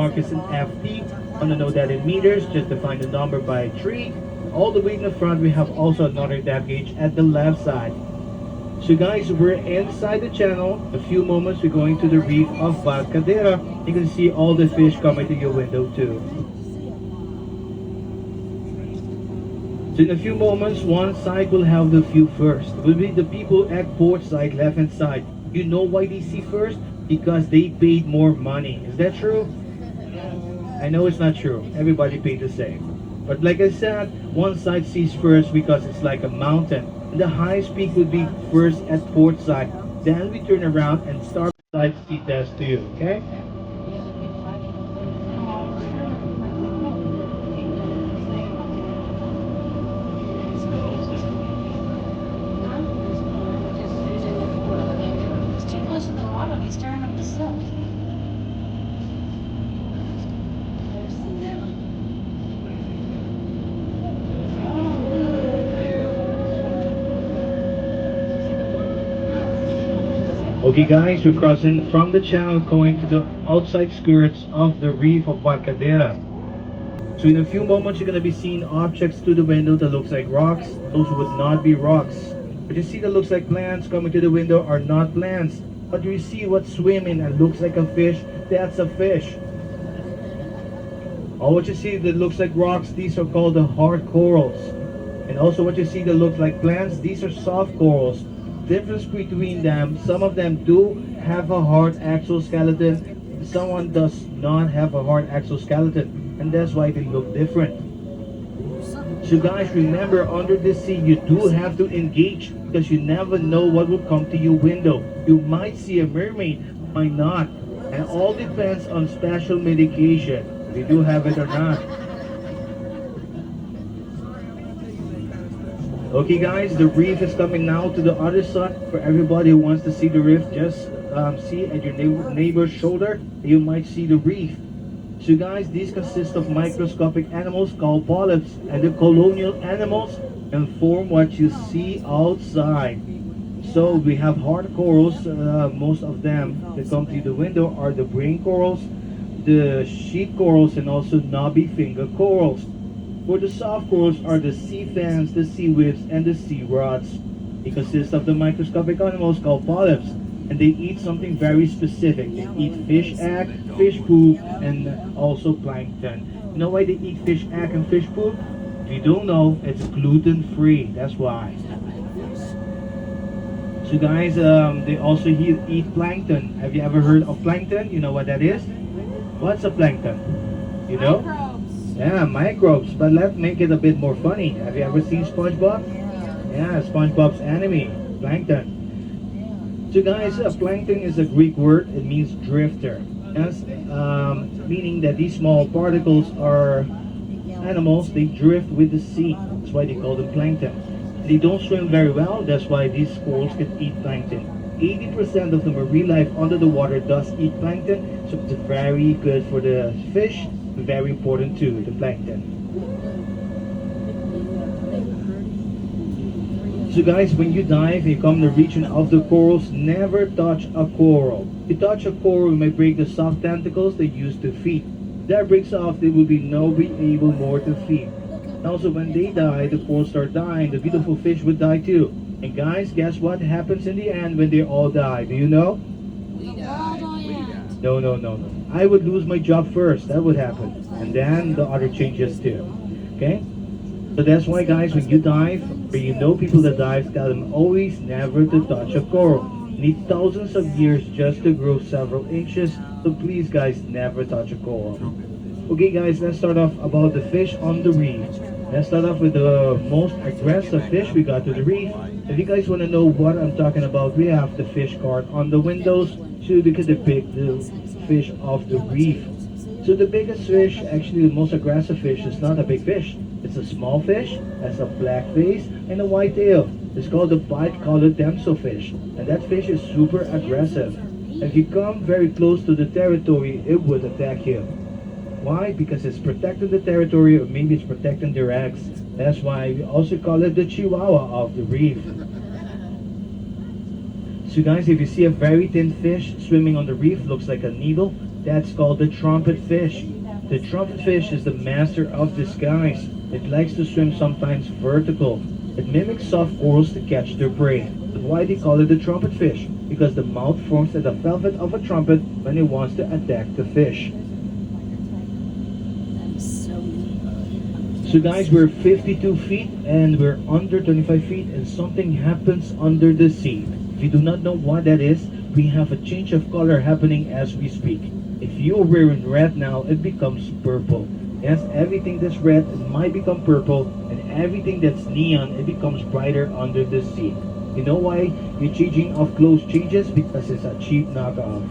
Mark is in FT. Want to know that in meters, just define the number by 3. All the way in the front, we have also another depth gauge at the left side. So guys, we're inside the channel. A few moments, we're going to the reef of Barcadera. You can see all the fish coming to your window too. So in a few moments, one side will have the view first. It will be the people at port side, left hand side. You know why they see first? Because they paid more money. Is that true? I know it's not true. Everybody paid the same. But like I said, one side sees first because it's like a mountain. And the highest peak would be first at port side. Then we turn around and start side see test to you. Okay? It's too close to the water. He's stirring up the silt. Okay guys, we're crossing from the channel going to the outside skirts of the reef of Barcadera. So in a few moments you're going to be seeing objects to the window that looks like rocks. Those would not be rocks. What you see that looks like plants coming to the window are not plants. But you see what's swimming and looks like a fish, that's a fish. All what you see that looks like rocks, these are called the hard corals. And also what you see that looks like plants, these are soft corals. Difference between them, some of them do have a hard exoskeleton, someone does not have a hard exoskeleton, and that's why they look different. So guys, remember, under the sea you do have to engage because you never know what will come to your window. You might see a mermaid, might not, and all depends on special medication, if you do have it or not. Okay guys, the reef is coming now to the other side. For everybody who wants to see the reef, just see at your neighbor's shoulder, you might see the reef. So guys, these consist of microscopic animals called polyps, and the colonial animals inform what you see outside. So we have hard corals, most of them that come to the window are the brain corals, the sheet corals, and also knobby finger corals. For the soft corals are the sea fans, the sea whips, and the sea rods. They consist of the microscopic animals called polyps, and they eat something very specific. They eat fish egg, fish poop, and also plankton. You know why they eat fish egg and fish poop? If you don't know, it's gluten-free. That's why. So guys, they also eat plankton. Have you ever heard of plankton? You know what that is? What's a plankton? You know? Yeah, microbes, but let's make it a bit more funny. Have you ever seen SpongeBob? Yeah, SpongeBob's enemy, plankton. So guys, plankton is a Greek word. It means drifter. Yes, meaning that these small particles are animals. They drift with the sea. That's why they call them plankton. They don't swim very well. That's why these corals can eat plankton. 80% of the marine life under the water does eat plankton, so it's very good for the fish. Very important too, the plankton. So guys, when you dive, you come to the region of the corals, never touch a coral. If you touch a coral, you may break the soft tentacles they use to feed. If that breaks off, there will be no be able more to feed. And also when they die, the corals start dying, the beautiful fish would die too. And guys, guess what happens in the end when they all die? Do you know? No. I would lose my job first. That would happen. And then the other changes too. Okay? So that's why guys, when you dive, or you know people that dive, tell them always never to touch a coral. You need thousands of years just to grow several inches. So please guys, never touch a coral. Okay guys, let's start off about the fish on the reef. Let's start off with the most aggressive fish we got to the reef. If you guys want to know what I'm talking about, we have the fish card on the windows to depict the fish of the reef. So the biggest fish, actually the most aggressive fish, is not a big fish. It's a small fish, has a black face and a white tail. It's called the bite-colored damselfish, and that fish is super aggressive. If you come very close to the territory, it would attack you. Why? Because it's protecting the territory, or maybe it's protecting their eggs. That's why we also call it the chihuahua of the reef. So guys, if you see a very thin fish swimming on the reef, looks like a needle, That's called the trumpet fish. The trumpet fish is the master of disguise. It likes to swim sometimes vertical. It mimics soft corals to catch their prey. That's why they call it the trumpet fish, because the mouth forms like the velvet of a trumpet when it wants to attack the fish. So guys, we're 52 feet and we're under 25 feet and something happens under the sea. If you do not know what that is, we have a change of color happening as we speak. If you're wearing red now, it becomes purple. Yes, everything that's red might become purple, and everything that's neon, it becomes brighter under the sea. You know why your changing of clothes changes? Because it's a cheap knockoff.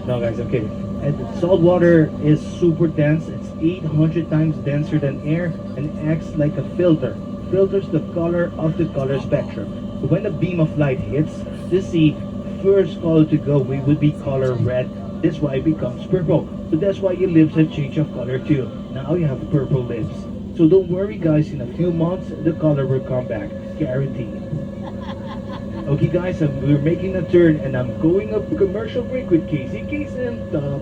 No guys, I'm kidding. And salt water is super dense. It's 800 times denser than air and acts like a filter. Filters the color of the color spectrum. So when a beam of light hits the sea, first color to go away would be color red. That's why it becomes purple. So that's why your lips have changed of color too. Now you have purple lips. So don't worry guys, in a few months the color will come back. Guaranteed. Okay guys, we're making a turn and I'm going up commercial break with Casey and the